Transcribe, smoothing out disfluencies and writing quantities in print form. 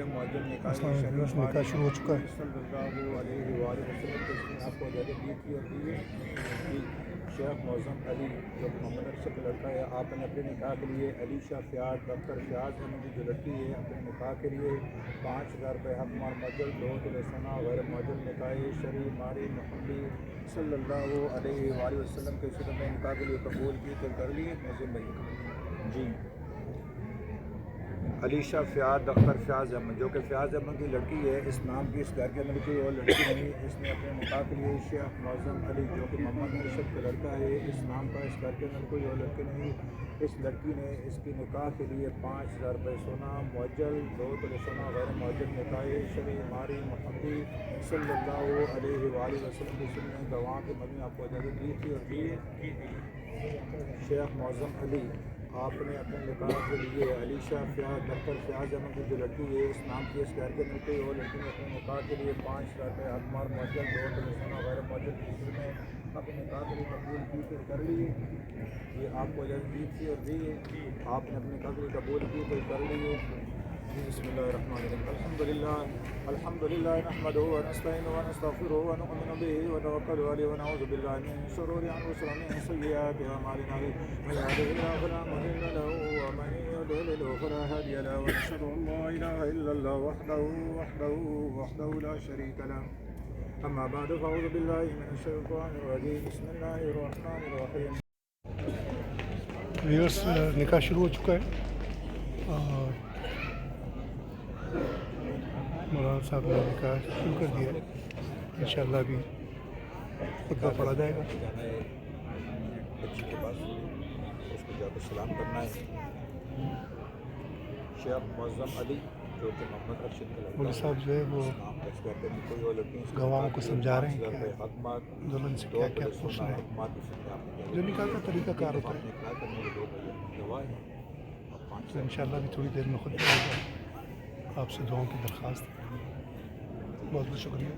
نکاح شروع ہو چکا ہے. صلی اللہ علیہ وآلہ وسلم کے آپ کو اجازت دی تھی اور دی ہے. شیخ معظم علی جو محمد ارشد کا لڑکا ہے، آپ نے اپنے نکاح کے لیے علی شاہ فیاض ڈاکٹر فیاض احمد کی جو لڑکی ہے اپنے نکاح کے لیے 5,000 روپے حق مال مجل 2 تولے سونا غیر مجل نکاح شرعی ماری محمدی صلی اللہ علیہ وآلہ وسلم کے شکل میں نکاح کے لیے قبول کی تو کر لیے معظم بھائی. جی علی شاہ فیاض ڈاکٹر فیاض احمد جو کہ فیاض احمد کی لڑکی ہے، اس نام کی اس گھر کے اندر کوئی اور لڑکی نہیں. اس نے اپنے نکاح کے لیے شیخ معظم علی جو کہ محمد ارشد کا لڑکا ہے، اس نام کا اس گھر کے اندر کوئی اور لڑکی نہیں. اس لڑکی نے اس کی نکاح کے لیے 5,000 روپے سونا معجل 2 تولے سونا غیر معجل نکاح شرعی ماری محمدی صلی اللہ علیہ وآلہ وسلم کی سنت گواہ کے مدنی آپ کو اجازت دی تھی اور دی. شیخ معظم علی آپ نے اپنے نکاح کے لیے علی شاہ فیاض ڈاکٹر فیاض احمد کی جو لڑکی ہے، اس نام کی اس گھر کے اندر کوئی اور لڑکی نے اپنے نکاح کے لیے 5,000 روپے اکمار معجل 2 تولے سونا غیر معجل کی صورت میں اپنے نکاح کے لیے قبول کی پھر کر لی. یہ آپ کو اجازت دی تھی اور دی ہے. آپ نے اپنے نکاح کے لیے قبول کی پھر کر لیے. بسم اللہ الرحمن الرحیم. الحمد للہ نحمدہ ونستعینہ ونستغفرہ ونؤمن بہ ونتوکل علیہ ونعوذ باللہ من شرور انفسنا ومن سیئات اعمالنا من یهده الله فلا مضل له ومن يضلل فلا هادي له ونشهد ان لا اله الا الله وحده لا شريك له اما بعد فاعوذ باللہ من الشیطان الرجیم. بسم اللہ الرحمن الرحیم. ویورس نکاح شروع ہو چکا ہے اور مولانا صاحب نے نکاح شروع کر دیا ہے. انشاءاللہ ابھی خطبہ پڑھا جائے گا. جانا ہے بچی کے پاس، اس کو جا کر سلام کرنا ہے. شیخ معظم علی جو کہ محمد ارشد کا لڑکا مولوی صاحب جو ہے وہ نام کا اس گھر میں کوئی اور لڑکی گواہوں کو سمجھا رہے ہیں کہ دلہن سے کیا کیا پوچھنا ہے. جو نکاح کا طریقہ کار ہوتا ہے تو انشاءاللہ بھی تھوڑی دیر میں خطبہ ہوگا. آپ سے دعاؤں کی درخواست ہے. بہت بہت شکریہ.